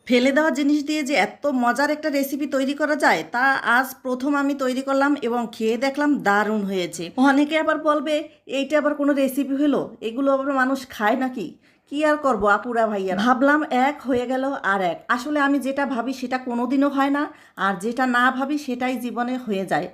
ফেলে দেওয়া জিনিস দিয়ে যে এত মজার একটা রেসিপি তৈরি করা যায় তা আজ প্রথম আমি তৈরি করলাম এবং খেয়ে দেখলাম দারুণ হয়েছে। অনেকে আবার বলবে এইটা আবার কোনো রেসিপি হলো, এগুলো আবার মানুষ খায় নাকি? কি আর করব আপুরা ভাইয়া, ভাবলাম এক হয়ে গেল আর এক। আসলে আমি যেটা ভাবি সেটা কোনোদিনও হয় না, আর যেটা না ভাবি সেটাই জীবনে হয়ে যায়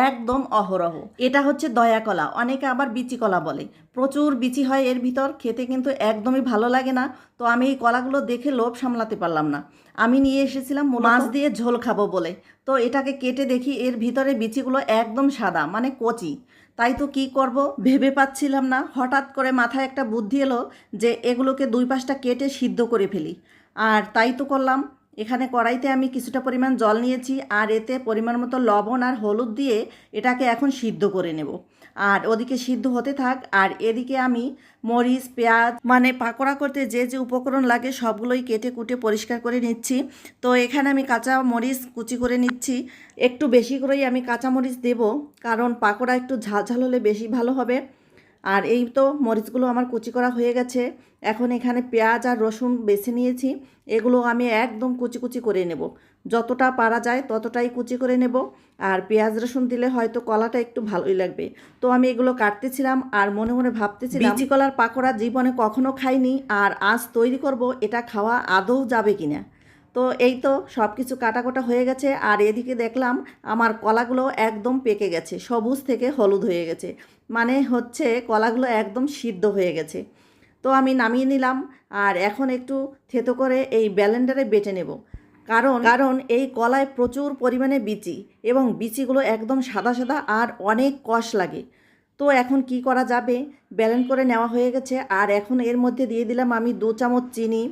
একদম অহরহ। এটা হচ্ছে দয়া কলা, অনেকে আবার বিচি কলা বলে। প্রচুর বিচি হয় এর ভিতর, খেতে কিন্তু একদমই ভালো লাগে না। তো আমি এই কলাগুলো দেখে লোভ সামলাতে পারলাম না, আমি নিয়ে এসেছিলাম মাছ দিয়ে ঝোল খাবো বলে। তো এটাকে কেটে দেখি এর ভিতরে বিচিগুলো একদম সাদা, মানে কচি। তাই তো কি করব ভেবে পাচ্ছিলাম না। হঠাৎ করে মাথায় একটা বুদ্ধি এলো যে এগুলোকে দুই পাশটা কেটে সিদ্ধ করে ফেলি। আর তাই তো করলাম। এখানে কড়াইতে আমি কিছুটা পরিমাণ জল নিয়েছি, আর এতে পরিমাণ মতো লবণ আর হলুদ দিয়ে এটাকে এখন সিদ্ধ করে নেব। আর ওদিকে সিদ্ধ হতে থাক, আর এদিকে আমি মরিচ, পেঁয়াজ, মানে পাকোড়া করতে যে যে উপকরণ লাগে সবগুলোই কেটে কুটে পরিষ্কার করে নিচ্ছি। তো এখানে আমি কাঁচা মরিচ কুচি করে নিচ্ছি। একটু বেশি করেই আমি কাঁচা মরিচ দেব, কারণ পাকোড়া একটু ঝাল ঝাল হলে বেশি ভালো হবে। আর এই তো মরিচগুলো আমার কুচি করা হয়ে গেছে। এখন এখানে পেঁয়াজ আর রসুন বেছে নিয়েছি, এগুলো আমি একদম কুচি কুচি করে নেব। যতটা পারা যায় ততটাই কুচি করে নেব। আর পেঁয়াজ রসুন দিলে হয়তো কলাটা একটু ভালোই লাগবে। তো আমি এগুলো কাটতেছিলাম আর মনে মনে ভাবতেছিলাম বিচি কলার পাকোড়া জীবনে কখনো খাইনি, আর আজ তৈরি করব, এটা খাওয়া আদৌ যাবে কিনা। তো এই তো সব কিছু কাটাকোটা হয়ে গেছে। আর এদিকে দেখলাম আমার কলাগুলো একদম পেকে গেছে, সবুজ থেকে হলুদ হয়ে গেছে, মানে হচ্ছে কলাগুলো একদম সিদ্ধ হয়ে গেছে। তো আমি নামিয়ে নিলাম। আর এখন একটু থেতো করে এই ব্লেন্ডারে বেটে নেব, কারণ কারণ এই কলায় প্রচুর পরিমাণে বিচি, এবং বিচিগুলো একদম সাদা সাদা আর অনেক কষ লাগে। তো এখন কি করা যাবে, ব্লেন্ড করে নেওয়া হয়ে গেছে। আর এখন এর মধ্যে দিয়ে দিলাম আমি 2 চামচ চিনি,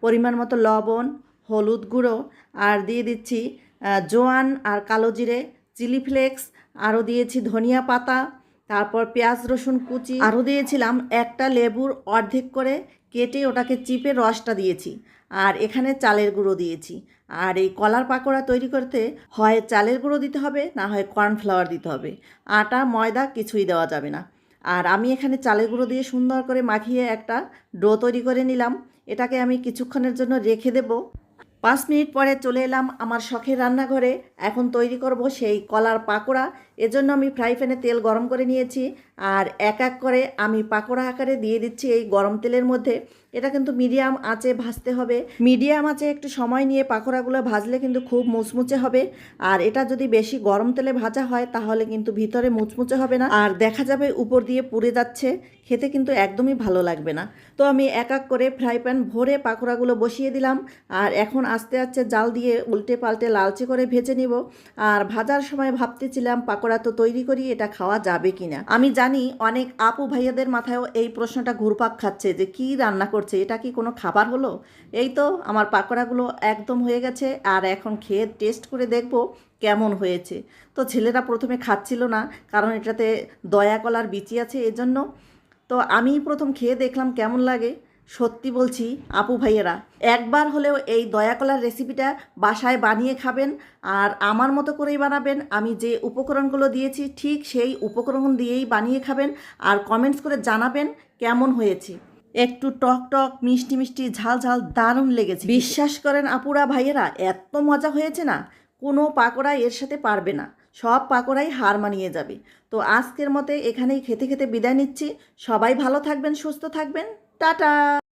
পরিমাণ মতো লবণ, হলুদ গুঁড়ো, আর দিয়ে দিচ্ছি জোয়ান আর কালো জিরে, চিলি ফ্লেক্স, আরও দিয়েছি ধনিয়া পাতা, তারপর পেঁয়াজ রসুন কুচি, আরও দিয়েছিলাম একটা লেবুর অর্ধেক করে কেটে ওটাকে চিপে রসটা দিয়েছি। আর এখানে চালের গুঁড়ো দিয়েছি। আর এই কলার পাকোড়া তৈরি করতে হয় চালের গুঁড়ো দিতে হবে, না হয় কর্নফ্লাওয়ার দিতে হবে। আটা ময়দা কিছুই দেওয়া যাবে না। আর আমি এখানে চালের গুঁড়ো দিয়ে সুন্দর করে মাখিয়ে একটা ডো তৈরি করে নিলাম। এটাকে আমি কিছুক্ষণের জন্য রেখে দেব। 5 মিনিট পরে চলে এলাম আমার শখের রান্নাঘরে। এখন তৈরি করব সেই কলার পাকোড়া। এজন্য আমি ফ্রাই প্যানে তেল গরম করে নিয়েছি, আর এক এক করে আমি পাকোড়া আকারে দিয়ে দিচ্ছি এই গরম তেলের মধ্যে। এটা কিন্তু মিডিয়াম আঁচে ভাজতে হবে। মিডিয়াম আঁচে একটু সময় নিয়ে পাকোড়াগুলো ভাজলে কিন্তু খুব মুচমুচে হবে। আর এটা যদি বেশি গরম তেলে ভাজা হয় তাহলে কিন্তু ভিতরে মুচমুচে হবে না, আর দেখা যাবে উপর দিয়ে পুড়ে যাচ্ছে, খেতে কিন্তু একদমই ভালো লাগবে না। তো আমি এক এক করে ফ্রাই প্যান ভরে পাকোড়াগুলো বসিয়ে দিলাম। আর এখন আস্তে আস্তে জাল দিয়ে উল্টে পাল্টে লালচে করে ভেজে নিব। আর ভাজার সময় ভাবতেছিলাম পাকোড়া তো তৈরি করি, এটা খাওয়া যাবে কিনা। আমি জানি অনেক আপু ভাইয়াদের মাথায়ও এই প্রশ্নটা ঘুরপাক খাচ্ছে যে কি রান্না করছে, এটা কি কোনো খাবার হলো। এই তো আমার পাকোড়াগুলো একদম হয়ে গেছে, আর এখন খেয়ে টেস্ট করে দেখব কেমন হয়েছে। তো ছেলেরা প্রথমে খাচ্ছিল না, কারণ এটাতে দয়া কলার বিচি আছে এজন্য। তো আমি প্রথম খেয়ে দেখলাম কেমন লাগে। সত্যি বলছি আপু ভাইয়েরা, একবার হলেও এই দয়া কলার রেসিপিটা বাসায় বানিয়ে খাবেন, আর আমার মতো করেই বানাবেন। আমি যে উপকরণগুলো দিয়েছি ঠিক সেই উপকরণ দিয়েই বানিয়ে খাবেন, আর কমেন্টস করে জানাবেন কেমন হয়েছে। একটু টক টক মিষ্টি মিষ্টি ঝাল ঝাল দারুণ লেগেছে। বিশ্বাস করেন আপুরা ভাইয়েরা, এত মজা হয়েছে না, কোনো পাকোড়াই এর সাথে পারবে না। সব পাকোড়াই হার মানিয়ে যাবে। তো আজকের মতে এখানেই খেতে খেতে বিদায় নিচ্ছি। সবাই ভালো থাকবেন, সুস্থ থাকবেন। টাটা।